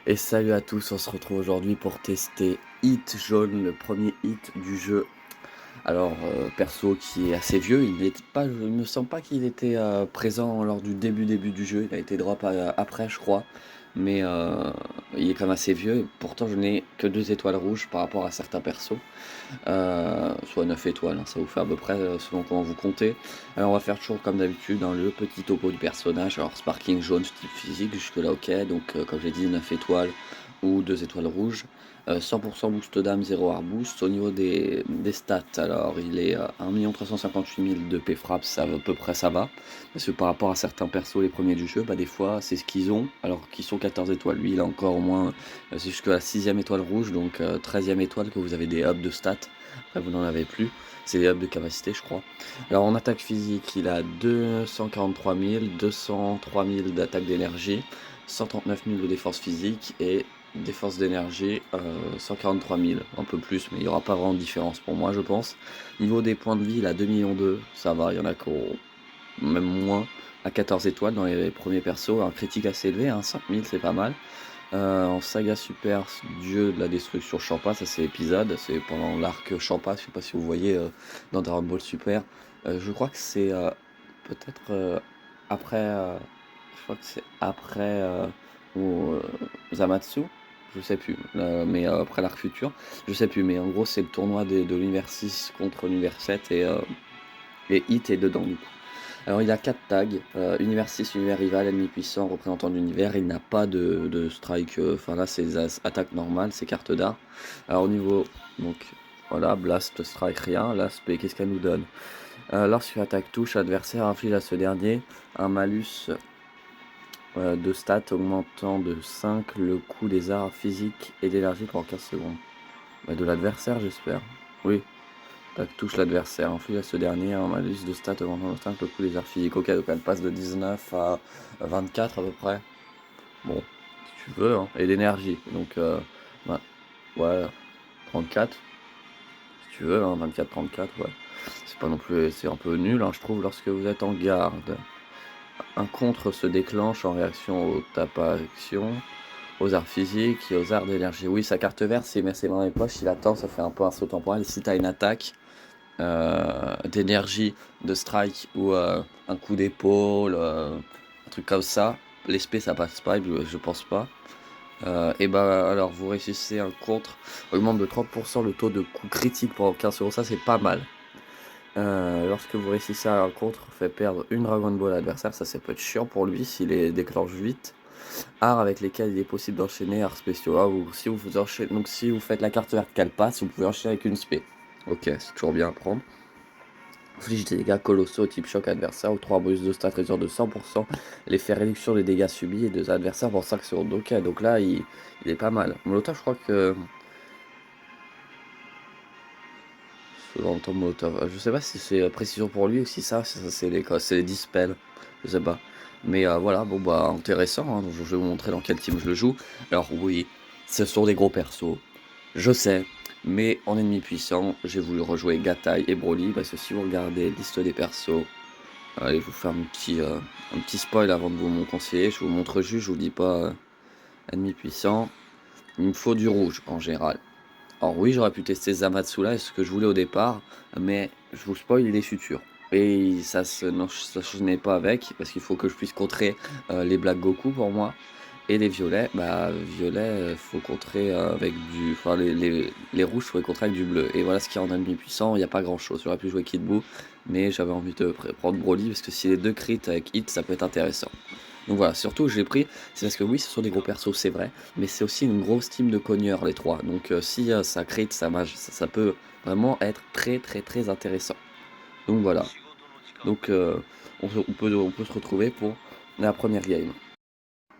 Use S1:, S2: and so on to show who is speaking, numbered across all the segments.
S1: Et salut à tous, on se retrouve aujourd'hui pour tester Hit Jaune, le premier hit du jeu. Alors, perso qui est assez vieux, il n'était pas, je me sens pas qu'il était présent lors du début du jeu, il a été drop après je crois, mais il est quand même assez vieux, et pourtant je n'ai que 2 étoiles rouges par rapport à certains persos. Soit 9 étoiles, hein, ça vous fait à peu près selon comment vous comptez. Alors on va faire toujours comme d'habitude dans le petit topo du personnage. Alors Sparking jaune type physique, jusque là ok, donc comme j'ai dit 9 étoiles ou 2 étoiles rouges. 100% boost d'âme, 0 hard boost. Au niveau des stats, alors il est 1 358 000 de P frappe, ça à peu près ça va. Parce que par rapport à certains persos les premiers du jeu, bah des fois c'est ce qu'ils ont, alors qu'ils sont 14 étoiles. Lui il a encore au moins, c'est jusqu'à la 6ème étoile rouge, donc 13ème étoile que vous avez des hubs de stats. Après, vous n'en avez plus. C'est les hubs de capacité, je crois. Alors, en attaque physique, il a 243 000, 203 000 d'attaque d'énergie, 139 000 de défense physique et défense d'énergie 143 000. Un peu plus, mais il n'y aura pas vraiment de différence pour moi, je pense. Niveau des points de vie, il a 2 millions 2. Ça va, il y en a qui ont même moins. À 14 étoiles dans les premiers persos. Un critique assez élevé, hein, 5 000, c'est pas mal. En saga super, dieu de la destruction Champa, ça c'est épisode, c'est pendant l'arc Champa, je sais pas si vous voyez dans Dragon Ball Super. Je crois que c'est peut-être après, je crois que c'est après ou, Zamatsu, je sais plus, mais après l'arc futur, je sais plus, mais en gros c'est le tournoi de l'univers 6 contre l'univers 7 et Hit est dedans du coup. Alors il a 4 tags, univers 6, univers rival, ennemi puissant, représentant de l'univers, il n'a pas de strike, enfin là c'est des attaques normales, c'est carte d'art. Alors au niveau, donc voilà, blast, strike, rien, l'aspect, qu'est-ce qu'elle nous donne? Lorsqu'une attaque touche, l'adversaire inflige à ce dernier un malus de stats augmentant de 5 le coût des arts physiques et d'énergie pendant 15 secondes. Bah, de l'adversaire j'espère, oui. Tac, touche l'adversaire, inflige à ce dernier un malus de stats augmentant de 5 le coût des arts physiques. Ok, donc elle passe de 19 à 24 à peu près. Bon, si tu veux, hein. Et d'énergie. Donc, bah, ouais, 34, si tu veux, hein, 24-34, ouais. C'est pas non plus, c'est un peu nul, hein, je trouve, lorsque vous êtes en garde. Un contre se déclenche en réaction aux tapes à action, aux arts physiques et aux arts d'énergie. Oui, sa carte verte, s'il met ses mains dans les poches, il attend, ça fait un peu un saut temporel. Si t'as une attaque, d'énergie, de strike ou un coup d'épaule, un truc comme ça. L'esprit ça passe pas, je pense pas. Et bah alors vous réussissez un contre, augmente de 30% le taux de coup critique pour 15 euros, ça c'est pas mal. Lorsque vous réussissez un contre, fait perdre une Dragon Ball à l'adversaire, ça peut être chiant pour lui s'il les déclenche vite. Arts avec lesquels il est possible d'enchaîner, arts spéciaux. Ah, ou si vous enchaînez, donc si vous faites la carte verte qu'elle passe, vous pouvez enchaîner avec une spé. Ok, c'est toujours bien à prendre. Inflige des dégâts colossaux type choc adversaire ou 3 bonus de stats réduire de 100%. L'effet réduction des dégâts subis et des adversaires pour 5 secondes. Ok, donc là il est pas mal. Molotov, je crois que. Selon le temps Molotov. Je sais pas si c'est précision pour lui ou si ça c'est les dispels. Je sais pas. Mais voilà, bon bah intéressant. Hein, donc je vais vous montrer dans quel team je le joue. Alors oui, ce sont des gros persos. Je sais. Mais en ennemi puissant, j'ai voulu rejouer Gatai et Broly parce que si vous regardez la liste des persos. Allez, je vous fais un petit spoil avant de vous mon conseiller. Je vous montre juste, je vous dis pas ennemi puissant. Il me faut du rouge en général. Alors oui, j'aurais pu tester Zamatsu là, ce que je voulais au départ, mais je vous spoil les futurs. Et non, ça je n'ai pas avec, parce qu'il faut que je puisse contrer les Black Goku pour moi. Et les violets, bah violet, faut contrer avec du. Enfin, les rouges, faut les contrer avec du bleu. Et voilà ce qu'il y a en ennemi puissant, il n'y a pas grand chose. J'aurais pu jouer Kid Buu, mais j'avais envie de prendre Broly, parce que si les deux crits avec Hit, ça peut être intéressant. Donc voilà, surtout je l'ai pris, c'est parce que oui, ce sont des gros persos, c'est vrai, mais c'est aussi une grosse team de cogneurs, les trois. Donc si ça crit, ça mage, ça peut vraiment être très très très intéressant. Donc voilà, donc on peut se retrouver pour la première game.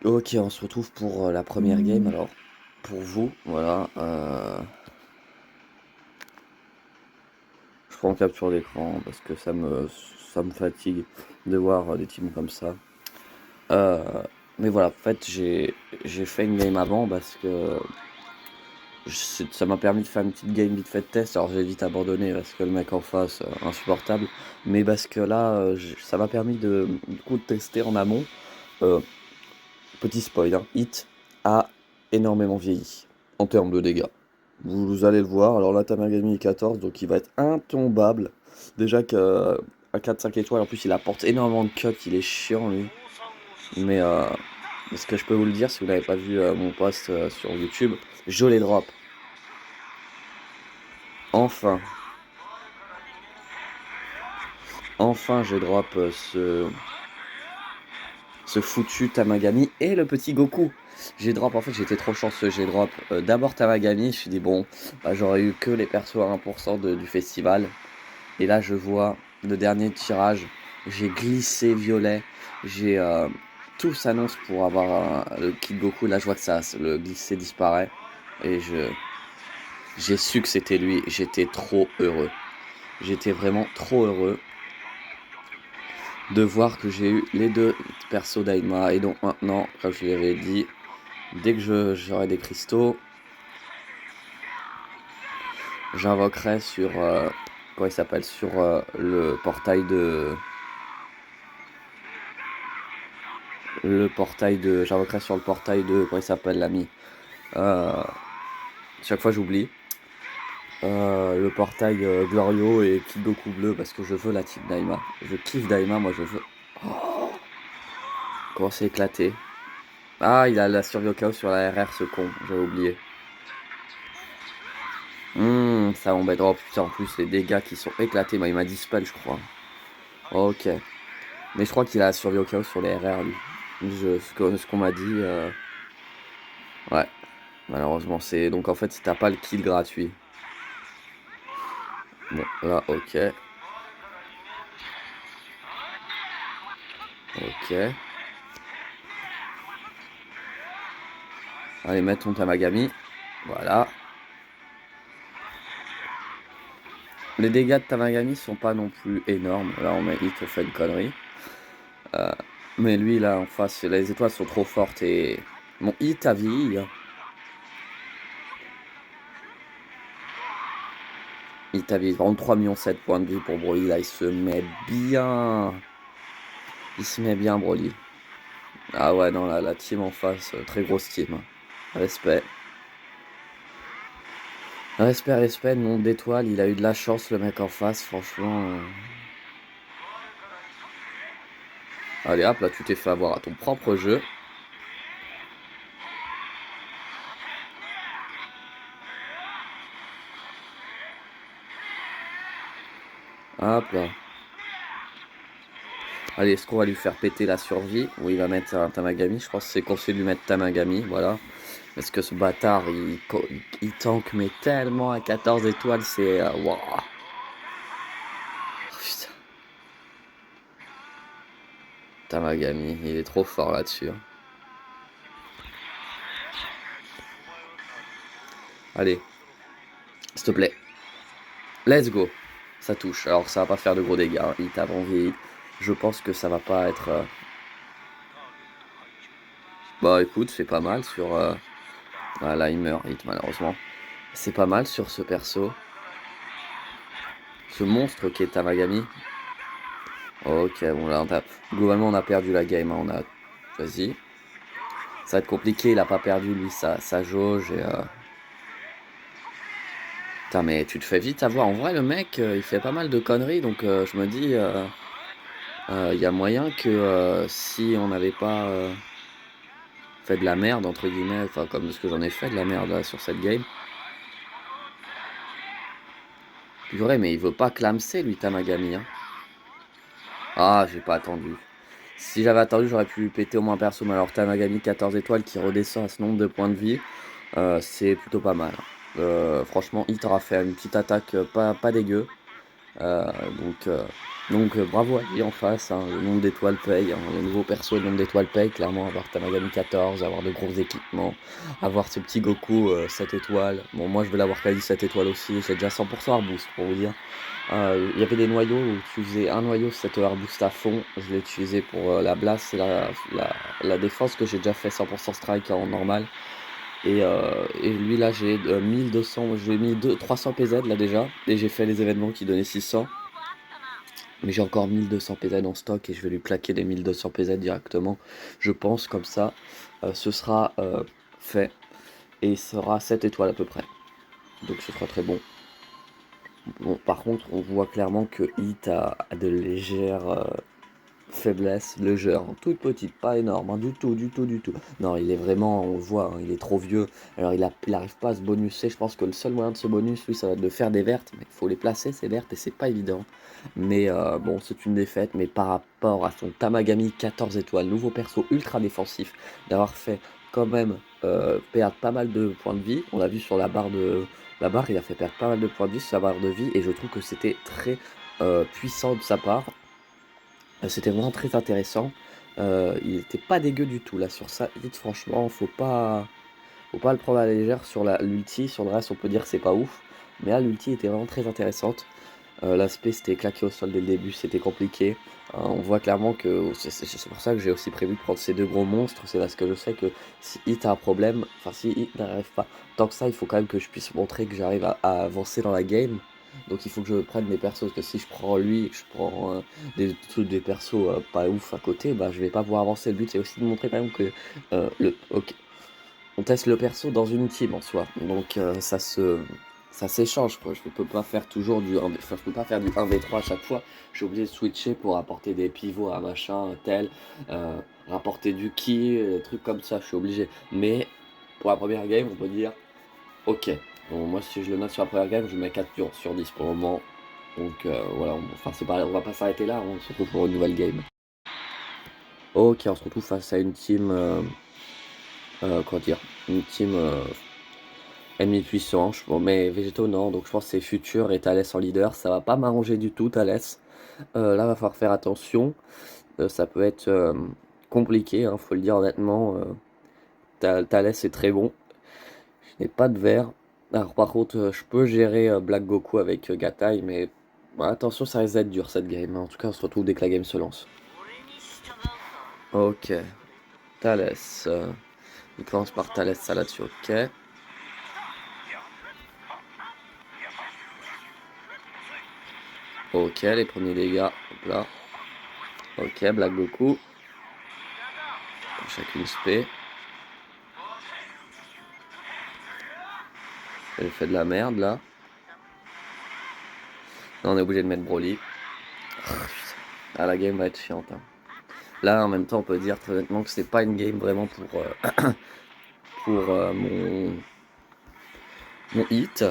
S1: Ok, on se retrouve pour la première game alors. Pour vous, voilà. Je prends capture d'écran parce que ça me fatigue de voir des teams comme ça. Euh, mais voilà, en fait, j'ai fait une game avant parce que ça m'a permis de faire une petite game vite fait de test. Alors j'ai vite abandonné parce que le mec en face, insupportable. Mais parce que là, ça m'a permis du coup, de tester en amont. Euh, Petit spoil, hein, Hit a énormément vieilli en termes de dégâts. Vous allez le voir. Alors là, Tamagami est 14, donc il va être intombable. Déjà qu'à 4-5 étoiles, en plus il apporte énormément de cuts, il est chiant lui. Mais ce que je peux vous le dire, si vous n'avez pas vu mon post sur YouTube, je les drop. Enfin. Enfin, je drop ce foutu Tamagami et le petit Goku. J'ai drop, en fait j'étais trop chanceux, j'ai drop d'abord Tamagami, je me suis dit bon, bah, j'aurais eu que les persos à 1% du festival. Et là je vois le dernier tirage, j'ai glissé violet, j'ai tout s'annonce pour avoir le Kid Goku, là je vois que ça, le glissé disparaît. Et j'ai su que c'était lui, j'étais trop heureux. J'étais vraiment trop heureux de voir que j'ai eu les deux persos d'Aima. Et donc maintenant, comme je l'avais dit, dès que j'aurai des cristaux, j'invoquerai sur comment il s'appelle, sur le portail de j'invoquerai sur le portail de comment il s'appelle l'ami. Chaque fois j'oublie. Le portail Glorio et Kid Goku bleu parce que je veux la team Daima. Je kiffe Daima, moi je veux. Oh, comment c'est éclaté. Ah, il a la survie au chaos sur la RR, ce con, j'avais oublié. Ça m'embête. Oh putain, en plus, les dégâts qui sont éclatés. Bah, il m'a dispel, je crois. Ok. Mais je crois qu'il a survécu au chaos sur les RR, lui. Ce qu'on m'a dit. Ouais. Malheureusement, c'est. Donc en fait, t'as pas le kill gratuit. Bon, là, ok. Ok. Allez, mettre ton Tamagami. Voilà. Les dégâts de Tamagami sont pas non plus énormes. Là, on met hit, on fait une connerie. Mais lui, là, en face, les étoiles sont trop fortes et. Mon hit a vieilli. Il t'a vieilli. Par contre, 3,7 millions points de vie pour Broly. Là, il se met bien. Il se met bien, Broly. Ah ouais, non, la team en face, très grosse team. Respect. Respect, respect, nombre d'étoiles. Il a eu de la chance, le mec en face, franchement. Allez, hop, là, tu t'es fait avoir à ton propre jeu. Hop là. Allez, est-ce qu'on va lui faire péter la survie? Ou il va mettre un Tamagami? Je pense que c'est conseillé de lui mettre Tamagami, voilà. Parce que ce bâtard, il tank, mais tellement à 14 étoiles, c'est. Waouh! Oh, putain. Tamagami, il est trop fort là-dessus. Hein. Allez, s'il te plaît. Let's go. Ça touche. Alors, ça va pas faire de gros dégâts. Hein. Il t'a envie. Je pense que ça va pas être. Bah, écoute, c'est pas mal sur. Là, il meurt, hit, malheureusement. C'est pas mal sur ce perso. Ce monstre qui est Tamagami. Ok, bon, là, globalement, on a perdu la game. Hein. Vas-y. Ça va être compliqué. Il a pas perdu, lui, sa jauge. Et, Putain, mais tu te fais vite avoir. En vrai, le mec, il fait pas mal de conneries. Donc, je me dis. Il y a moyen que si on n'avait pas fait de la merde, entre guillemets, enfin comme ce que j'en ai fait de la merde là, sur cette game. Purée, mais il veut pas clamser lui Tamagami. Hein. Ah, j'ai pas attendu. Si j'avais attendu, j'aurais pu lui péter au moins un perso. Mais alors Tamagami 14 étoiles qui redescend à ce nombre de points de vie, c'est plutôt pas mal. Franchement, il t'aura fait une petite attaque pas dégueu. Euh, donc, euh, donc, bravo à lui en face, hein, le nombre d'étoiles paye, hein, le nouveau perso, le nombre d'étoiles paye, clairement avoir Tamagami 14, avoir de gros équipements, avoir ce petit Goku 7 étoiles, bon moi je vais l'avoir quasi 7 étoiles aussi, j'ai déjà 100% Arboost pour vous dire, il y avait des noyaux où tu faisais un noyau, c'était Arboost à fond, je l'ai utilisé pour la blast et la défense que j'ai déjà fait 100% strike en normal, et lui là j'ai 1200, j'ai mis 300 PZ là déjà, et j'ai fait les événements qui donnaient 600. Mais j'ai encore 1200 PZ en stock et je vais lui plaquer les 1200 PZ directement. Je pense comme ça, ce sera fait. et il sera 7 étoiles à peu près. Donc ce sera très bon. Bon, par contre, on voit clairement que Hit a de légères faiblesses, légères, hein, toute petite, pas énorme, hein, du tout, du tout, du tout. Non, il est vraiment, on le voit, hein, il est trop vieux. Alors il arrive pas à se bonusser. Je pense que le seul moyen de se bonus, lui, ça va être de faire des vertes, mais il faut les placer, ces vertes, et c'est pas évident. Mais bon, c'est une défaite, mais par rapport à son Tamagami 14 étoiles, nouveau perso ultra défensif, d'avoir fait quand même perdre pas mal de points de vie. On l'a vu sur la barre de. La barre, il a fait perdre pas mal de points de vie sur la barre de vie, et je trouve que c'était très puissant de sa part. C'était vraiment très intéressant. Il était pas dégueu du tout là sur ça. Dites franchement, faut pas le prendre à la légère sur l'ulti. Sur le reste, on peut dire que c'est pas ouf. Mais là, l'ulti était vraiment très intéressante. L'aspect, c'était claqué au sol dès le début, c'était compliqué. On voit clairement que c'est pour ça que j'ai aussi prévu de prendre ces deux gros monstres. C'est parce que je sais que si Hit a un problème, enfin si Hit n'arrive pas tant que ça, il faut quand même que je puisse montrer que j'arrive à avancer dans la game. Donc il faut que je prenne des persos, parce que si je prends lui, que je prends des persos pas ouf à côté, bah je vais pas pouvoir avancer. Le but c'est aussi de montrer quand même que ok, on teste le perso dans une team en soi. Donc ça s'échange quoi. Je peux pas faire toujours du 1v, enfin, je peux pas faire du 1v3 à chaque fois. Je suis obligé de switcher pour apporter des pivots à machin, tel, rapporter du ki, des trucs comme ça, je suis obligé. Mais pour la première game, on peut dire ok. Bon, moi si je le note sur la première game, je mets 4 sur 10 pour le moment. Donc voilà, enfin c'est pas, on va pas s'arrêter là, on se retrouve pour une nouvelle game. Ok, on se retrouve face à une team, comment dire, une team ennemi puissant. Bon, mais Végétaux non, donc je pense que c'est Futur et Thalès en leader. Ça va pas m'arranger du tout, Thalès. Là, va falloir faire attention. Ça peut être compliqué, hein, faut le dire honnêtement. Thalès est très bon. Je n'ai pas de vert. Alors par contre, je peux gérer Black Goku avec Gatai, mais bah, attention, ça risque d'être dur cette game, hein. En tout cas, on se retrouve dès que la game se lance. Ok, Thalès. Il commence par Thalès, ça là-dessus, ok. Ok, les premiers dégâts, hop là. Ok, Black Goku. Pour chacune spé. Elle fait de la merde là. Là, on est obligé de mettre Broly. Ah, la game va être chiante, hein. Là, en même temps, on peut dire très honnêtement que c'est pas une game vraiment pour mon hit.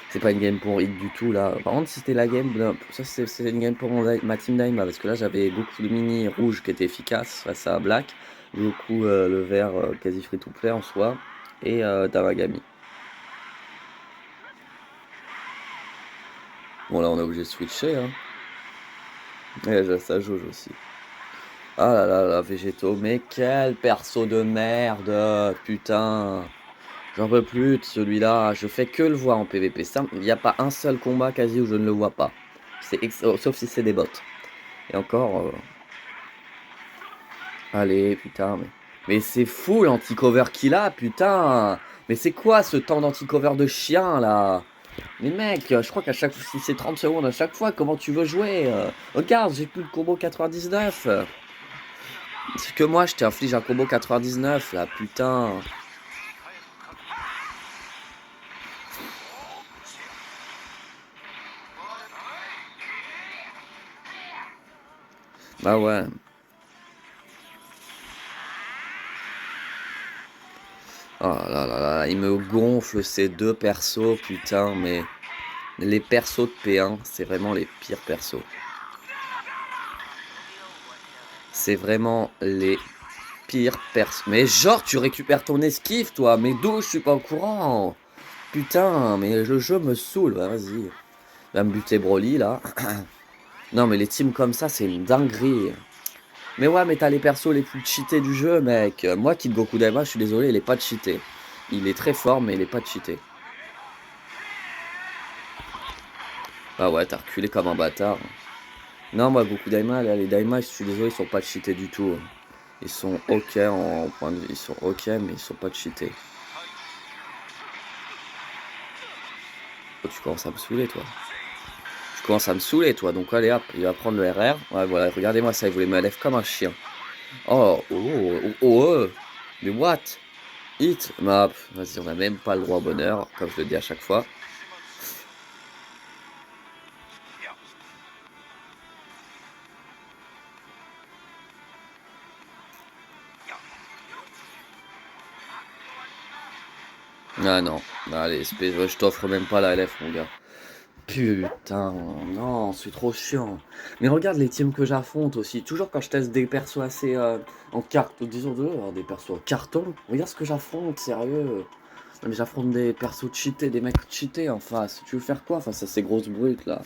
S1: C'est pas une game pour hit du tout là. Par contre, si c'était la game, ça c'est une game pour ma team Daima, parce que là j'avais beaucoup de mini rouge qui était efficace face à Black, beaucoup le vert quasi free to play en soi, et Tamagami. Bon là on est obligé de switcher, hein. Et ça jauge aussi. Ah là là là, Végétaux, mais quel perso de merde, putain. J'en peux plus de celui-là, je fais que le voir en PVP. Il n'y a pas un seul combat quasi où je ne le vois pas. Sauf si c'est des bots. Et encore. Allez, putain, mais c'est fou l'anti-cover qu'il a, putain. Mais c'est quoi ce temps d'anti-cover de chien là? Mais mec, je crois qu'à chaque fois, si c'est 30 secondes à chaque fois, comment tu veux jouer? Regarde, j'ai plus le combo 99. C'est que moi, je t'inflige un combo 99 là, putain. Bah ouais. Oh là là là, il me gonfle ces deux persos, putain, mais les persos de P1, c'est vraiment les pires persos. C'est vraiment les pires persos. Mais genre, tu récupères ton esquive, toi, mais d'où je suis pas au courant? Putain, mais le jeu me saoule, bah, vas-y. Va me buter Broly, là. Non, mais les teams comme ça, c'est une dinguerie. Mais ouais, mais t'as les persos les plus cheatés du jeu, mec. Moi, Kid Goku Daima, je suis désolé, il est pas cheaté. Il est très fort, mais il est pas cheaté. Ah ouais, t'as reculé comme un bâtard. Non, moi, Goku Daima, les Daima, je suis désolé, ils sont pas cheatés du tout. Ils sont ok en point de vue, ils sont ok, mais ils sont pas cheatés. Oh, tu commences à me saouler, toi. Tu commences à me saouler, toi. Donc, allez, hop, il va prendre le RR. Ouais, voilà, regardez-moi ça, il voulait me lève comme un chien. Oh, oh, oh, oh, oh, mais what? Hit? Bah, vas-y, on n'a même pas le droit au bonheur, comme je le dis à chaque fois. Ah non, bah, allez, espèce, je t'offre même pas la LF, mon gars. Putain, non, c'est trop chiant. Mais regarde les teams que j'affronte aussi. Toujours quand je teste des persos assez en carte, disons des persos en carton, regarde ce que j'affronte, sérieux. Non, mais j'affronte des persos cheatés, des mecs cheatés en face. Tu veux faire quoi face à ces grosses brutes là?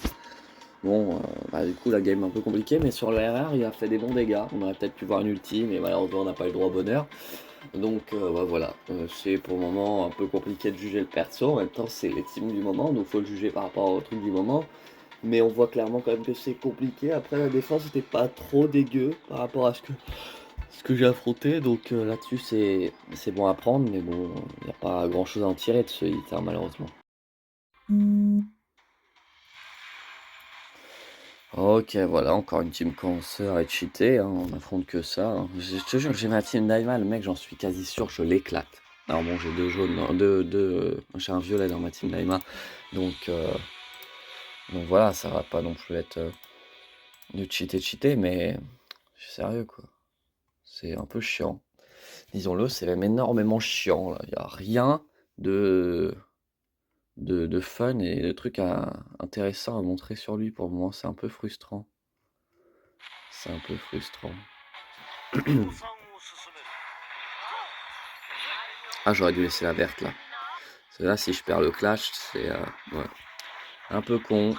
S1: Bon, bah, du coup, la game est un peu compliquée, mais sur le RR, il a fait des bons dégâts. On aurait peut-être pu voir une ulti, mais malheureusement, on n'a pas eu le droit au bonheur. Donc, bah, voilà. C'est pour le moment un peu compliqué de juger le perso. En même temps, c'est les teams du moment, donc faut le juger par rapport au truc du moment. Mais on voit clairement quand même que c'est compliqué. Après, la défense n'était pas trop dégueu par rapport à ce que j'ai affronté. Donc, là-dessus, c'est bon à prendre, mais bon, il n'y a pas grand-chose à en tirer de ce hit, hein, malheureusement. Ok, voilà, encore une team cancer et cheatée, hein, on affronte que ça, hein. Je te jure, j'ai ma team Daima, le mec, j'en suis quasi sûr, je l'éclate. Alors bon, j'ai deux jaunes, j'ai un violet dans ma team Daima, donc, euh, donc voilà, ça va pas non plus être de cheater, mais je suis sérieux, quoi. C'est un peu chiant. Disons-le, c'est même énormément chiant, là. Il n'y a rien de, de fun et de trucs intéressants à montrer sur lui pour le moment, c'est un peu frustrant. C'est un peu frustrant. Ah, j'aurais dû laisser la verte là. Parce que là, si je perds le clash, c'est ouais, un peu con.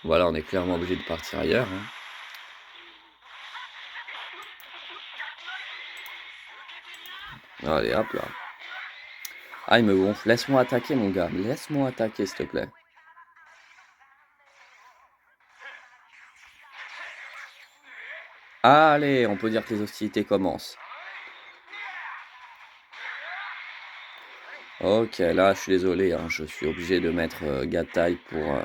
S1: Voilà, on est clairement obligé de partir ailleurs, hein. Allez, hop là. Ah, il me gonfle. Laisse-moi attaquer, mon gars. Laisse-moi attaquer, s'il te plaît. Allez, on peut dire que les hostilités commencent. Ok, là, je suis désolé, hein, je suis obligé de mettre Gatai pour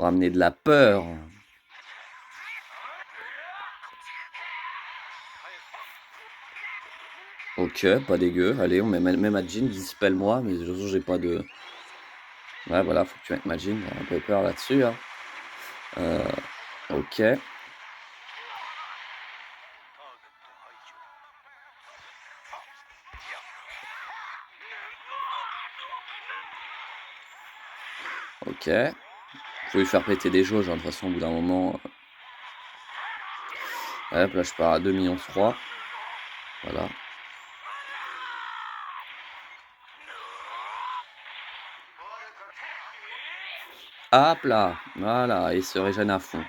S1: amener de la peur. Ok, pas dégueu. Allez, on met même Majin, dispelle-moi, mais de toute façon, j'ai pas de... Ouais, voilà, faut que tu mettes Majin, un peu peur là-dessus, hein. Ok. Ok. Faut lui faire péter des jauges, hein, de toute façon, au bout d'un moment. Hop, là, je pars à 2,3 millions. Voilà. Hop là. Voilà. Et il se régène à fond.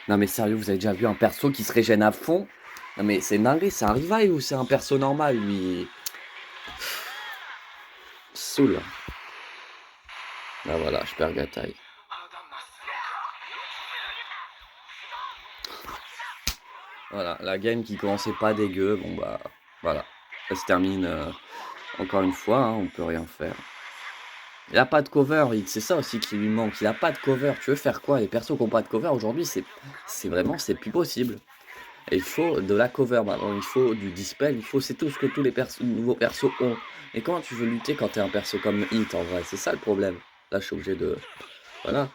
S1: Non, mais sérieux, vous avez déjà vu un perso qui se régène à fond? Non, mais c'est une dinguerie, c'est un revive ou c'est un perso normal, lui? Soul. Là, voilà, je perds Gatai. Voilà, la game qui commençait pas dégueu. Bon, bah, voilà. Ça se termine encore une fois, hein, on peut rien faire. Il a pas de cover, c'est ça aussi qui lui manque. Il a pas de cover. Tu veux faire quoi? Les persos qui n'ont pas de cover aujourd'hui, c'est vraiment, c'est plus possible. Et il faut de la cover maintenant, il faut du dispel, c'est tout ce que tous les nouveaux persos ont. Et comment tu veux lutter quand t'es un perso comme Hit en vrai? C'est ça le problème. Là, je suis obligé de, voilà,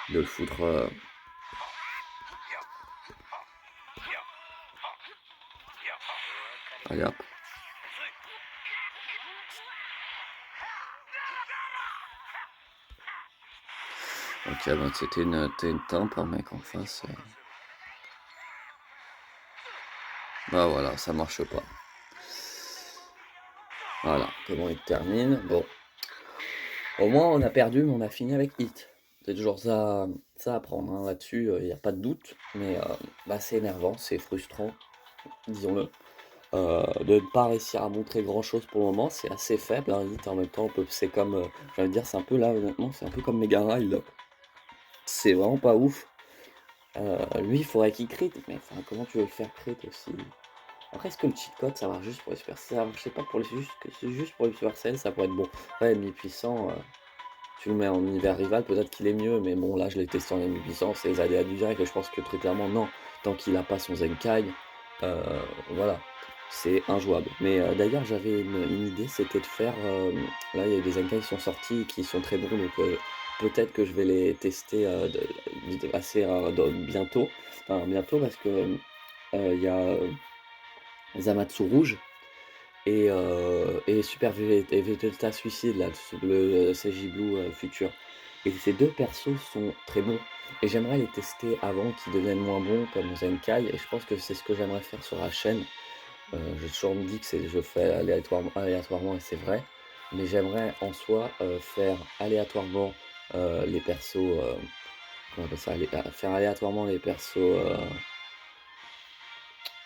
S1: de le foutre. Allez hop. Ok, bah, t'es une tempe, un mec en face. Bah voilà, ça marche pas. Voilà, comment il termine. Bon, au moins on a perdu, mais on a fini avec Hit. C'est toujours ça à prendre, hein. Là-dessus, il n'y a pas de doute. Mais bah, c'est énervant, c'est frustrant, disons-le. De ne pas réussir à montrer grand-chose pour le moment, c'est assez faible, hein, Hit, en même temps, c'est comme, j'ai envie de dire, c'est un peu là, honnêtement, c'est un peu comme Mega Ray, là. C'est vraiment pas ouf. Lui, il faudrait qu'il crit, mais enfin, comment tu veux le faire crit aussi? Après, est-ce que le cheat code, ça marche juste pour les Supercell? Je sais pas, juste pour les Supercell, ça pourrait être bon. Ouais, mi-puissant, Tu le mets en univers rival, peut-être qu'il est mieux, mais bon, là, je l'ai testé en M800, c'est les aléas du direct et je pense que très clairement, non. Tant qu'il a pas son Zenkai, heu, voilà, c'est injouable. Mais, d'ailleurs, j'avais une idée, c'était de faire, là, il y a des Zenkai qui sont sortis qui sont très bons, donc, peut-être que je vais les tester, assez, bientôt. Enfin, bientôt parce que, il y a, Zamatsu rouge et Super Vegeta Suicide là, le CJ Blue, futur et ces 2 persos sont très bons et j'aimerais les tester avant qu'ils deviennent moins bons comme Zenkai et je pense que c'est ce que j'aimerais faire sur la chaîne. J'ai toujours me dit que je fais aléatoirement et c'est vrai, mais j'aimerais en soi, faire aléatoirement, les persos, comment on appelle ça? Faire aléatoirement les persos,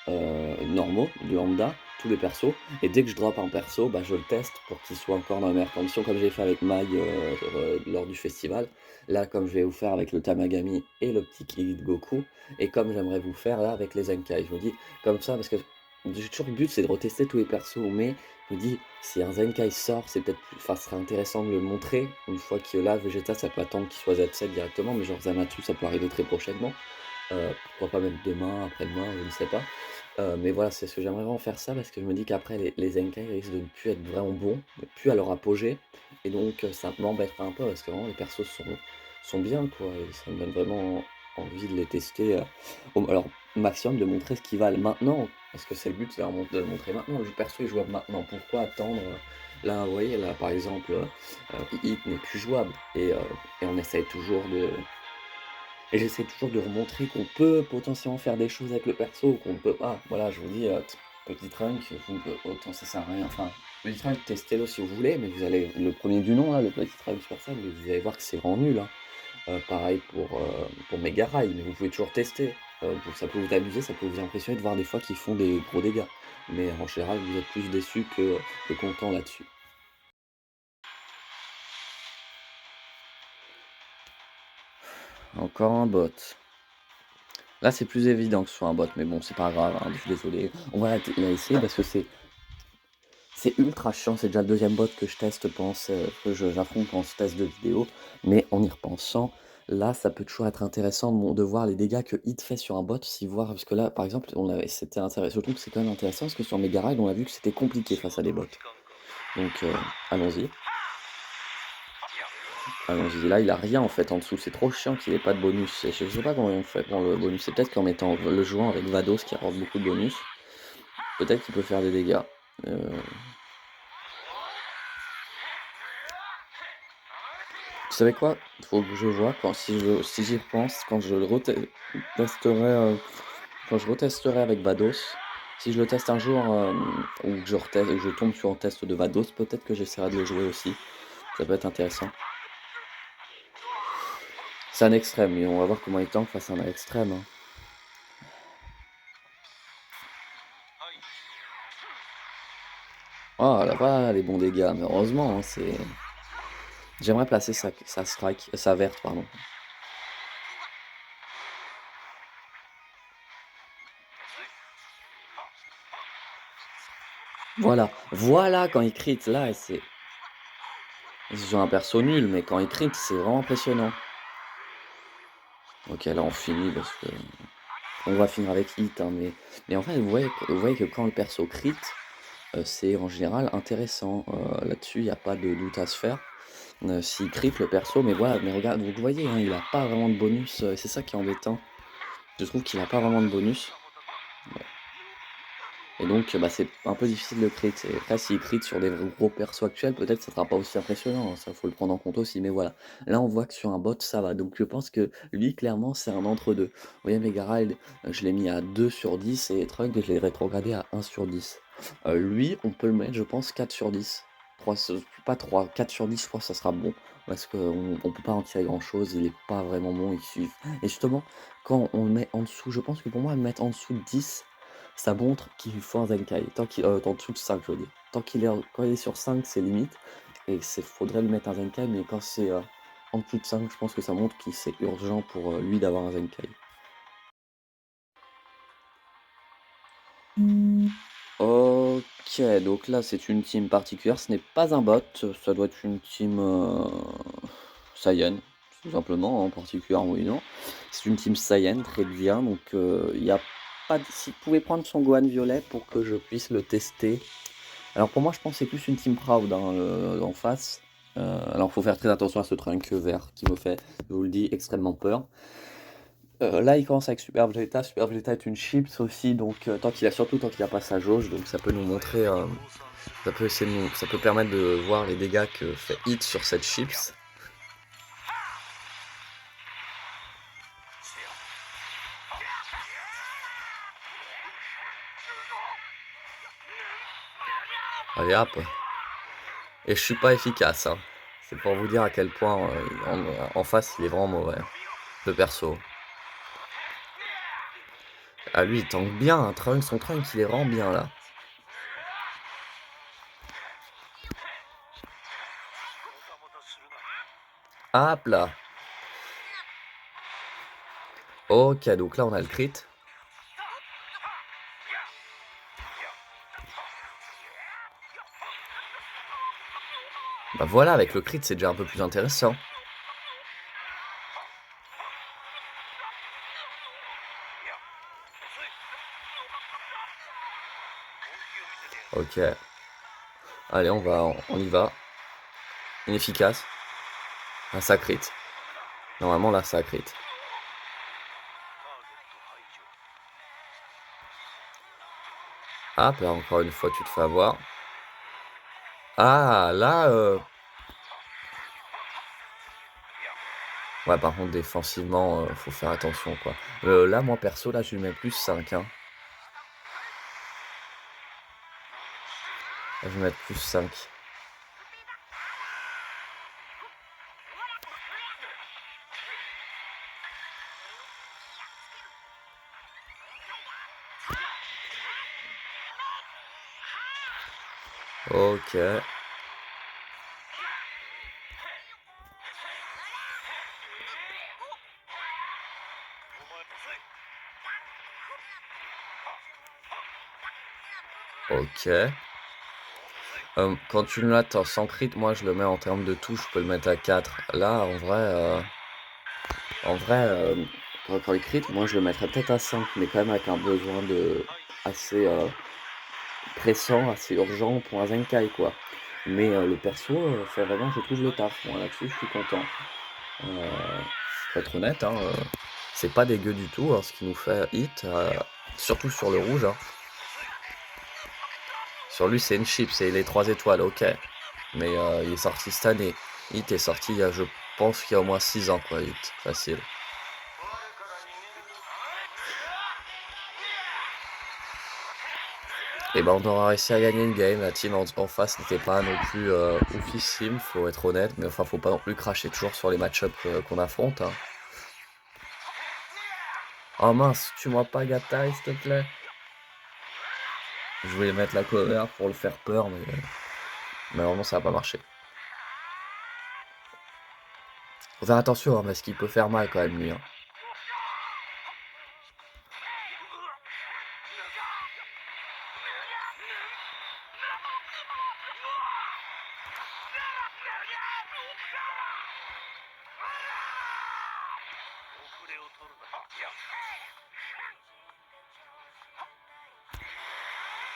S1: normaux, du lambda, tous les persos et dès que je drop un perso, bah, je le teste pour qu'il soit encore dans les meilleures conditions comme j'ai fait avec Mai, lors du festival. Là, comme je vais vous faire avec le Tamagami et le petit Kid Goku et comme j'aimerais vous faire là avec les Zenkai. Je me dis comme ça parce que j'ai toujours le but c'est de retester tous les persos mais je me dis si un Zenkai sort, c'est peut-être plus enfin, ce serait intéressant de le montrer une fois que là, Vegeta, ça peut attendre qu'il soit Z7 directement, mais genre Zamatsu, ça peut arriver très prochainement. Pourquoi pas même demain, après-demain, je ne sais pas. Mais voilà, c'est ce que j'aimerais vraiment faire ça parce que je me dis qu'après les Zenkai risquent de ne plus être vraiment bons, de plus à leur apogée et donc ça m'embêterait un peu parce que vraiment les persos sont bien quoi et ça me donne vraiment envie de les tester, alors maximum de montrer ce qu'ils valent maintenant, parce que c'est le but, c'est vraiment de le montrer maintenant. Le perso est jouable maintenant, pourquoi attendre, là vous voyez là par exemple, Hit n'est plus jouable et on essaye toujours de et j'essaie toujours de remontrer qu'on peut potentiellement faire des choses avec le perso, qu'on ne peut pas. Voilà, je vous dis, petit trunk, vous autant ça sert à rien. Enfin, petit trunk, testez-le si vous voulez, mais vous allez le premier du nom là, le petit trunk Supercell, mais vous allez voir que c'est vraiment nul, hein. Pareil pour Mega Ray, mais vous pouvez toujours tester. Ça peut vous amuser, ça peut vous impressionner de voir des fois qu'ils font des gros dégâts. Mais en général, vous êtes plus déçus que contents là-dessus. Encore un bot. Là, c'est plus évident que ce soit un bot, mais bon, c'est pas grave, hein, je suis désolé. On va la essayer parce que c'est ultra chiant, c'est déjà le deuxième bot que je teste pendant que j'affronte pendant ce test de vidéo, mais en y repensant, là, ça peut toujours être intéressant de voir les dégâts que Hit fait sur un bot, si voir parce que là, par exemple, c'était intéressant, je trouve que c'est quand même intéressant parce que sur Mega Ride, on a vu que c'était compliqué face à des bots. Donc, allons-y. Allons-y, là, il a rien en fait en dessous, c'est trop chiant qu'il ait pas de bonus. Et je sais pas comment on fait pour le bonus, c'est peut-être qu'en mettant le jouant avec Vados qui apporte beaucoup de bonus, peut-être qu'il peut faire des dégâts. Heu Vous savez quoi? Il faut que je vois quand si j'y repense, testerai, quand je retesterai avec Vados, si je le teste un jour, ou que je tombe sur un test de Vados, peut-être que j'essaierai de le jouer aussi. Ça peut être intéressant. C'est un extrême et on va voir comment il tank face à un extrême, hein. Oh là voilà les bons dégâts, mais heureusement, hein, j'aimerais placer sa strike sa verte, pardon. Voilà, voilà quand il crit là, c'est sur un perso nul, mais quand il crit, c'est vraiment impressionnant. OK, là on finit parce que on va finir avec hit, hein, mais en fait, vous voyez que quand le perso crit, c'est en général intéressant, là-dessus, il y a pas de doute à se faire. S'il crit le perso, mais voilà, mais regarde, vous voyez, hein, il a pas vraiment de bonus, c'est ça qui est embêtant. Je trouve qu'il a pas vraiment de bonus. Et donc, bah, c'est un peu difficile de crit et après s'il crit sur des gros persos actuels, peut-être ça sera pas aussi impressionnant, hein, ça faut le prendre en compte aussi, mais voilà. Là, on voit que sur un bot, ça va, donc je pense que lui, clairement, c'est un entre 2. Vous voyez Megaride, je l'ai mis à 2/10 et Trunk, je l'ai rétrogradé à 1/10. Lui, on peut le mettre, je pense, 4/10. 3 pas 3, 4/10, je pense que ça sera bon parce qu'on peut pas en tirer grand-chose, il est pas vraiment bon, il suffit et justement, quand on le met en dessous, je pense que pour moi, le mettre en dessous de 10 ça montre qu'il faut un Zenkai. Tant qu'il en dessous de 5, je veux dire. Tant qu'il est quand il est sur 5, c'est limite et faudrait lui mettre un Zenkai, mais quand c'est, en dessous de 5, je pense que ça montre qu'il c'est urgent pour, lui d'avoir un Zenkai. OK, donc là, c'est une team particulière, ce n'est pas un bot, ça doit être une team, Saiyan, tout simplement, en particulier en non. C'est une team Saiyan, très bien, donc il y a pas de si vous pouvez prendre son Gohan violet pour que je puisse le tester. Alors pour moi, je pense que c'est plus une team Proud, hein, en face. Alors faut faire très attention à ce trunk vert qui me fait, je vous le dis, extrêmement peur. Là, il commence avec Super Vegeta. Super Vegeta est une chips aussi, donc surtout tant qu'il a pas sa jauge, donc ça peut nous montrer, ça peut permettre de voir les dégâts que fait Hit sur cette chips. Allez hop. Et je suis pas efficace, hein. C'est pour vous dire à quel point en face il est vraiment mauvais, le perso. Ah lui il tank bien, hein, son trunk il est vraiment bien là. Hop là. Ok, donc là on a le crit. Bah voilà, avec le crit c'est déjà un peu plus intéressant. Ok. Allez, on y va. Inefficace. Ah, ça crit. Normalement là ça crit. Hop là, encore une fois tu te fais avoir. Ah là ouais, par contre défensivement, faut faire attention quoi. Là moi perso là je lui mets plus 5, hein. Là, je vais mettre plus 5. Ok. Ok. Quand tu le mets sans crit, moi je le mets en termes de touche, je peux le mettre à 4. Là en vrai, quand il crit, moi je le mettrais peut-être à 5, mais quand même avec un besoin de assez, pressant, assez urgent pour un Zenkai quoi. Mais le perso, fait vraiment je trouve le taf. Moi là-dessus je suis content. Pour être honnête, hein, c'est pas dégueu du tout, hein, ce qu'il nous fait Hit, surtout sur le rouge, hein. Sur lui c'est une chip, c'est les 3 étoiles, OK. Mais il est sorti cette année. Hit est sorti il y a je pense qu'il y a au moins 6 ans quoi, Hit, facile. Et ben, on aura réussi à gagner une game. La team en face n'était pas non plus oufissime, faut être honnête, mais enfin faut pas non plus cracher toujours sur les match-up qu'on affronte, hein. Oh mince, tue-moi pas Gatai s'il te plaît. Je voulais mettre la cover pour le faire peur, mais malheureusement ça va pas marcher. Faut faire attention, hein, parce qu'il peut faire mal quand même lui, hein.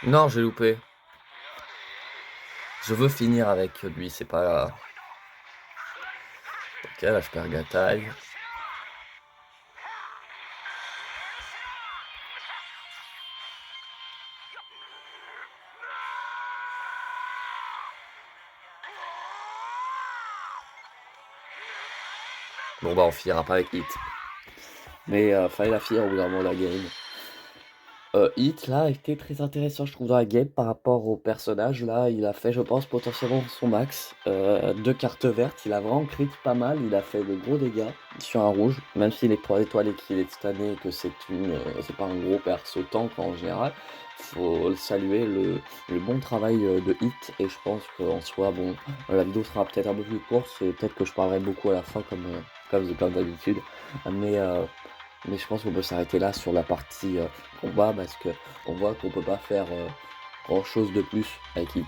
S1: Non, j'ai loupé. Je veux finir avec lui, c'est pas... Ok, là je perds Gatai. Bon bah on finira pas avec Hit. Mais fallait la finir au bout d'un moment la game. Hit là a été très intéressant je trouve dans la game par rapport au personnage là, il a fait je pense potentiellement son max. 2 cartes vertes, il a vraiment crit pas mal, il a fait de gros dégâts sur un rouge, même s'il est 3 étoiles et qu'il est cette année et que c'est pas un gros perso tank en général. Faut le saluer le bon travail, de Hit et je pense qu'en soi bon, la vidéo sera peut-être un peu plus courte et peut-être que je parlerai beaucoup à la fin comme d'habitude. Mais heu mais je pense qu'on peut s'arrêter là sur la partie, combat parce qu'on voit qu'on peut pas faire, grand chose de plus avec Hit.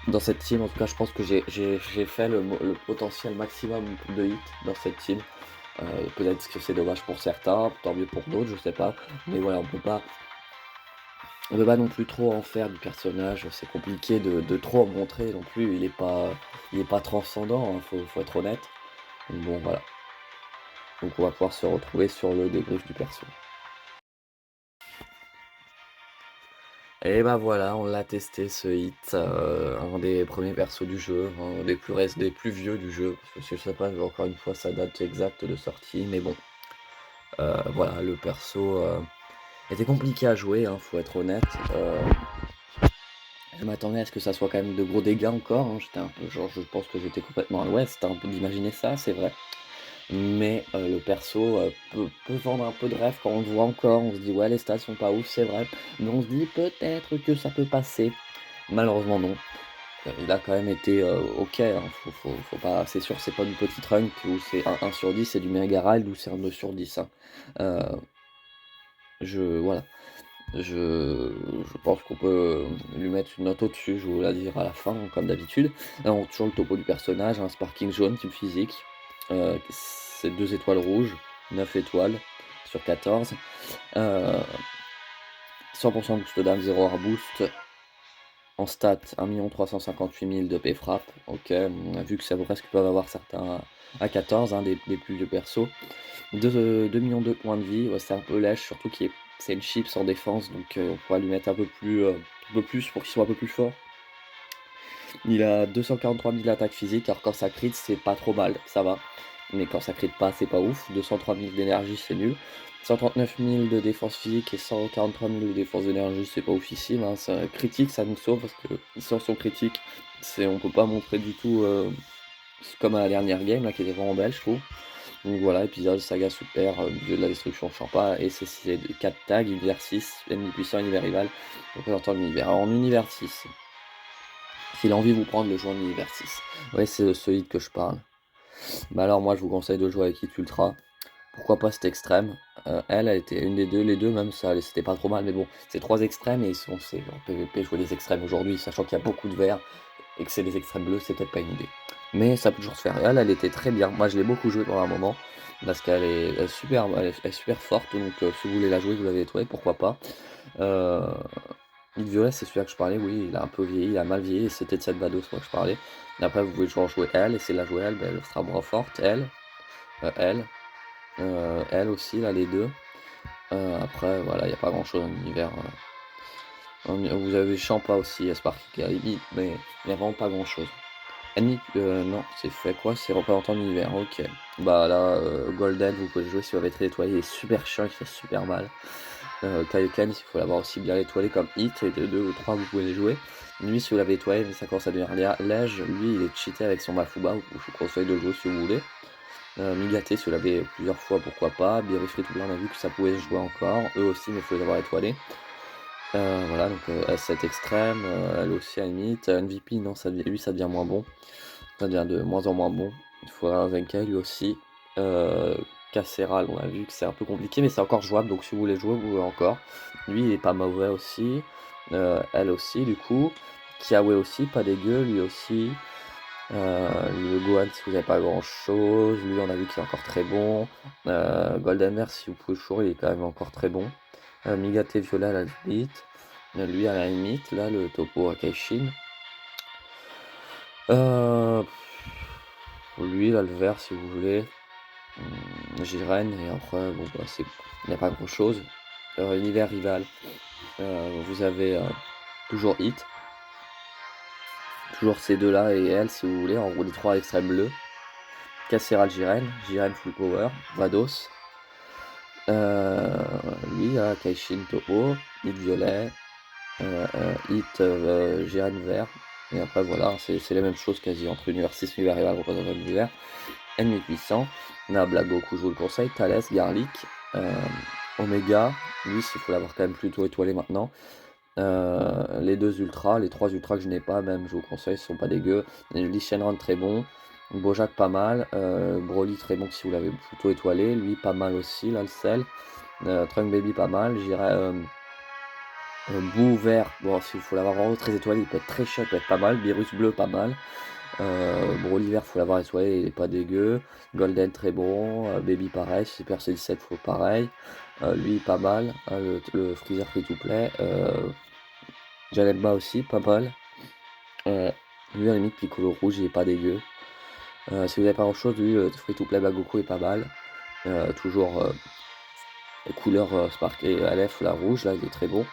S1: Dans cette team, en tout cas, je pense que j'ai fait le potentiel maximum de hits dans cette team. Peut-être que c'est dommage pour certains, tant mieux pour d'autres, je sais pas. Mais voilà, on peut pas non plus trop en faire du personnage, c'est compliqué de trop en montrer non plus, il est pas transcendant, hein, faut être honnête. Donc bon, voilà. Donc on va pouvoir se retrouver sur le débrief du perso. Et bah voilà, on l'a testé ce hit, un des premiers persos du jeu, un des plus vieux du jeu, parce que je sais pas encore une fois sa date exacte de sortie, mais bon, voilà, le perso, était compliqué à jouer, hein, faut être honnête. Je m'attendais à ce que ça soit quand même de gros dégâts encore, hein, j'étais un peu genre je pense que j'étais complètement à l'ouest, un peu d'imaginer ça, c'est vrai. Mais le perso, peut vendre un peu de rêve quand on le voit encore, on se dit: «Ouais, les stats sont pas ouf», c'est vrai, mais on se dit: «Peut-être que ça peut passer». Malheureusement non, il a quand même été, OK, hein, faut pas c'est sûr, c'est pas du petit trunk où c'est un 1 sur 10, c'est du Megarald où c'est un 2 sur 10, hein. Heu, voilà, je pense qu'on peut lui mettre une note au-dessus, je vous la dire à la fin, hein, comme d'habitude. Alors toujours le topo du personnage, un Sparking jaune type physique, c'est 2 étoiles rouges, 9 étoiles sur 14, heu, 100 boost d'âme, 0 hard boost. En stats, 1 358 000 de P-frappe, OK, on a vu que c'est à peu près ce que peuvent avoir certains à 14, hein, des plus vieux persos. 2 millions de points de vie, ouais, c'est un peu lèche, surtout qu'il est c'est une chips en défense, donc on pourra lui mettre un peu plus pour qu'il soit un peu plus fort. Il a 243 000 attaques physiques, alors quand ça crit, c'est pas trop mal, ça va. Mais quand ça crit pas, c'est pas ouf. 203 000 d'énergie, c'est nul. 139 000 de défense physique et 143 000 de défense d'énergie, c'est pas oufissime, hein. Ça, critique, ça nous sauve parce que sans son critique, on peut pas montrer du tout, c'est comme à la dernière game, là, qui était vraiment belle, je trouve. Donc voilà, épisode saga super, dieu de la destruction Champa, et c'est 4 tags, univers 6, ennemi puissant, univers rival, représentant l'univers. Alors en univers 6. S'il a envie de vous prendre, le jouer en univers 6. Ouais, c'est ce hit que je parle. Bah alors moi je vous conseille de jouer avec Hit Ultra. Pourquoi pas cet extrême? Elle était une des deux, les deux même ça allait, c'était pas trop mal, mais bon, c'est 3 extrêmes et c'est en PVP jouer les extrêmes aujourd'hui, sachant qu'il y a beaucoup de verts et que c'est les extrêmes bleus, c'est peut-être pas une idée. Mais ça peut toujours se faire. Et elle était très bien. Moi je l'ai beaucoup joué pendant un moment. Parce elle est super, elle est super forte, donc si vous voulez la jouer, vous l'avez trouvé, pourquoi pas. Euh, Île Violet, c'est celui-là que je parlais, oui, il a un peu vieilli, il a mal vieilli, et c'était de cette Vado, que je parlais. Et après, vous pouvez toujours jouer elle, et c'est la jouer elle, ben, elle sera moins forte, elle, elle aussi, là, les deux. Après, voilà, il n'y a pas grand-chose en univers. Vous avez Champa aussi, Sparky qui a limite, mais il n'y a vraiment pas grand-chose. Ennemi, non, c'est fait quoi? C'est représentant d'univers, ok. Bah là, Golden, vous pouvez le jouer si vous avez été étoilé, il est super chiant, il fait super mal. Kaioken, il faut l'avoir aussi bien étoilé comme Hit, et de 2 ou 3 vous pouvez les jouer. Lui, si vous l'avez étoilé, mais ça commence à devenir léger, lui il est cheaté avec son Mafuba, je vous conseille de le jouer si vous voulez. Migaté, si vous l'avez plusieurs fois, pourquoi pas. Birufrit tout blanc, on a vu que ça pouvait se jouer encore, eux aussi, mais il faut les avoir étoilés. Voilà, donc S7 extrême, elle aussi à la limite. MVP, non, lui ça devient moins bon. Ça devient de moins en moins bon. Il faudra un Zenkai lui aussi. Euh, Casseral, on a vu que c'est un peu compliqué, mais c'est encore jouable, donc si vous voulez jouer, vous pouvez encore. Lui, il est pas mauvais aussi. Elle aussi, du coup. Kiawe aussi, pas dégueu, lui aussi. Le Gohan, si vous n'avez pas grand chose. Lui, on a vu qu'il est encore très bon. Golden si vous pouvez toujours, il est quand même encore très bon. Migate Viola à la limite. Lui, à la limite, là, le topo à Kaishin. Euh, Lui, là, le vert, si vous voulez. Jiren, et après, bon, bah, il n'y a pas grand chose. Univers rival, vous avez toujours Hit. Toujours ces deux-là et elle, si vous voulez, en gros, les trois extrêmes bleus. Casseral Jiren, Jiren full power, Vados. Lui, Kaishin Topo, Hit violet, Hit Jiren vert. Et après, voilà, c'est les mêmes choses quasi entre univers 6 univers rival représentant l'univers. Ennemi puissant, Nabla, Goku, je vous le conseille, Thalès, Garlic, euh, Omega, lui, il faut l'avoir quand même plutôt étoilé maintenant. Les deux ultras, les trois ultras que je n'ai pas, même, je vous conseille, ils sont pas dégueux. Lee Shenron, très bon. Bojack, pas mal. Broly, très bon si vous l'avez plutôt étoilé. Lui, pas mal aussi, là, le sel. Trunk Baby, pas mal. J'irais. Bou vert, bon s'il faut l'avoir vraiment très étoilé, il peut être très chiant, il peut être pas mal. Virus bleu, pas mal. Broly vert, faut l'avoir étoilé, il est pas dégueu. Golden, très bon. Baby, pareil. Super Cell faut pareil. Lui, pas mal. Le Freezer free to play. Janemba aussi, pas mal. Euh, Lui, à la limite, Piccolo rouge, il est pas dégueu. Si vous avez pas grand chose, lui, free to play Bagoku est pas mal. Toujours couleur Spark et Aleph, la rouge, là, il est très bon.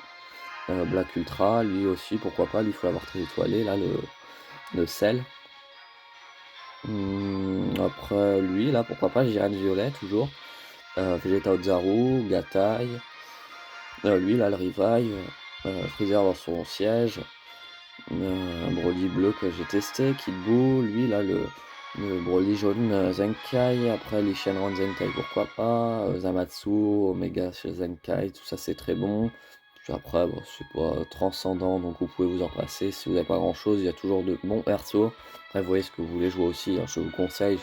S1: Black Ultra, lui aussi, pourquoi pas, lui, il faut l'avoir très étoilé, là, le sel. Après lui, là, pourquoi pas, Jiren Violet, toujours. Vegeta Ozaru, Gatai. Lui, là, le Revive. Freezer dans son siège. Broly bleu que j'ai testé. Kid Buu, lui, là, le Broly jaune Zenkai. Après, les Shenron Zenkai, pourquoi pas. Zamatsu, Omega Zenkai, tout ça, c'est très bon. Puis après, bon, c'est pas transcendant, donc vous pouvez vous en passer. Si vous n'avez pas grand chose, il y a toujours de bons persos. Après, vous voyez ce que vous voulez jouer aussi, hein, je vous conseille.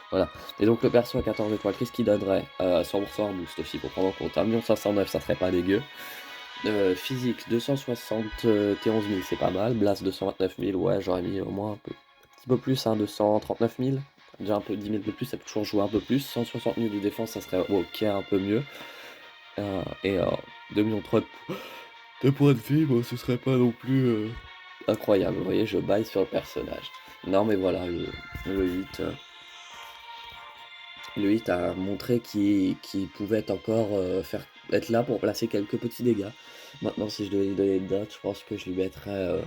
S1: Voilà. Et donc, le perso à 14 étoiles, qu'est-ce qu'il donnerait 100% en boost aussi, pour prendre en compte. 1 509 000, ça serait pas dégueu. Physique, 271 000, c'est pas mal. Blast, 229 000, ouais, j'aurais mis au moins un petit peu plus, hein, 239 000. Déjà un peu 10 000 de plus, ça peut toujours jouer un peu plus. 160 000 de défense, ça serait ok, un peu mieux. Et 2 millions 3 de points de vie, bon, ce serait pas non plus incroyable. Vous voyez, je baille sur le personnage. Non, mais voilà, le 8, le 8 a montré qu'il pouvait être encore être là pour placer quelques petits dégâts. Maintenant, si je devais lui donner une note, je pense que je lui mettrais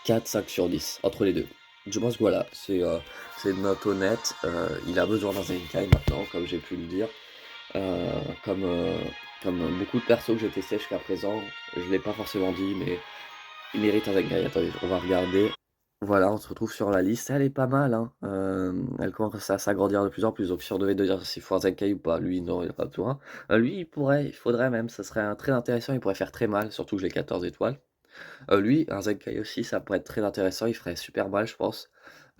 S1: 4, 5 sur 10, entre les deux. Je pense que voilà, c'est une note honnête. Il a besoin d'un Zenkai maintenant, comme j'ai pu le dire. Euh, comme, euh, comme beaucoup de persos que j'ai testés jusqu'à présent, je ne l'ai pas forcément dit, mais il mérite un Zenkai. Attendez, on va regarder. Voilà, on se retrouve sur la liste. Elle est pas mal, hein. Elle commence à s'agrandir de plus en plus. Donc, si on devait dire s'il faut un Zenkai ou pas, lui, non, il n'a pas besoin. Lui, il faudrait même. Ça serait très intéressant. Il pourrait faire très mal, surtout que j'ai 14 étoiles. Lui, un Zenkai aussi, ça pourrait être très intéressant. Il ferait super mal, je pense.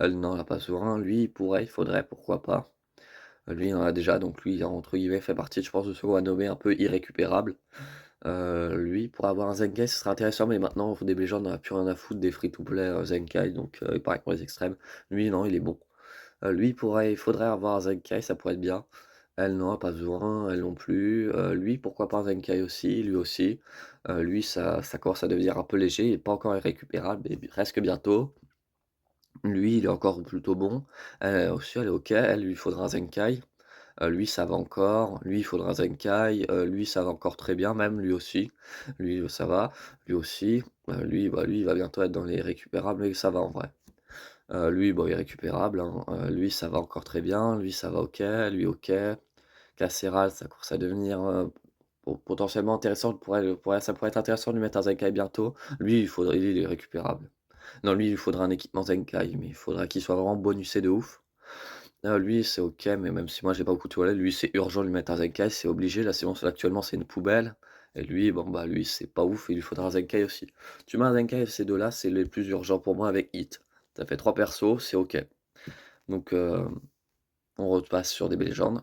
S1: Non, il n'a pas besoin. Lui, il faudrait, pourquoi pas. Lui, il en a déjà, donc lui, entre guillemets, fait partie, je pense, de ceux qu'on va nommer un peu irrécupérable. Lui, pour avoir un Zenkai, ce serait intéressant, mais maintenant, au DB gens, on n'a plus rien à foutre des free-to-play Zenkai, donc pareil pour les extrêmes. Lui, non, il est bon. Lui, il faudrait avoir un Zenkai, ça pourrait être bien. Elle, non, pas besoin, elle non plus. Lui, pourquoi pas un Zenkai aussi, lui aussi. Lui, ça commence à devenir un peu léger, il n'est pas encore irrécupérable, mais presque bientôt. Lui, il est encore plutôt bon. Aussi, elle est ok, elle, lui, il faudra un Zenkai. Lui, ça va encore. Lui, il faudra un Zenkai. Lui, ça va encore très bien, même lui aussi. Lui, ça va. Lui aussi. Lui, il va bientôt être dans les récupérables, mais ça va en vrai. Lui, bon, il est récupérable, hein. Lui, ça va encore très bien. Lui, ça va ok. Lui, ok. Casseral, ça commence à devenir potentiellement intéressant. Ça pourrait être intéressant de lui mettre un Zenkai bientôt. Lui, il est récupérable. Non, lui, il faudra un équipement Zenkai, mais il faudra qu'il soit vraiment bonusé de ouf. Lui, c'est ok, mais même si moi j'ai pas beaucoup de toilettes, lui c'est urgent de lui mettre un Zenkai, c'est obligé. Là, c'est bon, actuellement c'est une poubelle. Et lui, bon bah lui c'est pas ouf, il lui faudra un Zenkai aussi. Tu mets un Zenkai, ces deux-là, c'est les plus urgents pour moi avec Hit. Ça fait 3 persos, c'est ok. Donc on repasse sur des légendes.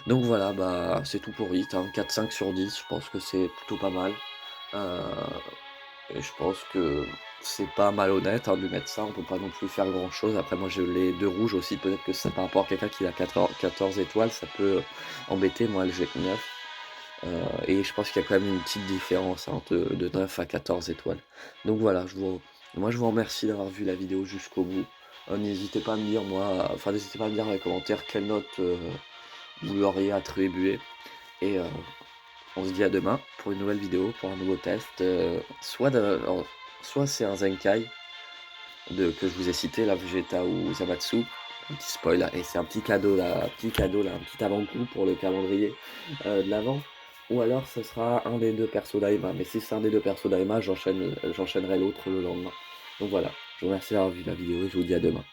S1: Donc voilà, bah c'est tout pour Hit, hein. 4-5 sur 10, je pense que c'est plutôt pas mal. Euh, et je pense que c'est pas malhonnête hein, de lui mettre ça, on peut pas non plus faire grand chose. Après, moi j'ai les deux rouges aussi, peut-être que c'est par rapport à quelqu'un qui a 14 étoiles, ça peut embêter. Moi, j'ai que 9. Et je pense qu'il y a quand même une petite différence hein, de 9 à 14 étoiles. Donc voilà, moi je vous remercie d'avoir vu la vidéo jusqu'au bout. N'hésitez pas à me dire, n'hésitez pas à me dire dans les commentaires quelle note vous l'auriez attribué. Et on se dit à demain pour une nouvelle vidéo, pour un nouveau test. Soit c'est un Zenkai que je vous ai cité, la Vegeta ou Zamatsu. Un petit spoil là, et c'est un petit cadeau là, un petit avant-goût pour le calendrier de l'avant. Ou alors ce sera un des deux persos d'Aima. Mais si c'est un des deux persos d'Aima, j'enchaînerai l'autre le lendemain. Donc voilà, je vous remercie d'avoir vu la vidéo et je vous dis à demain.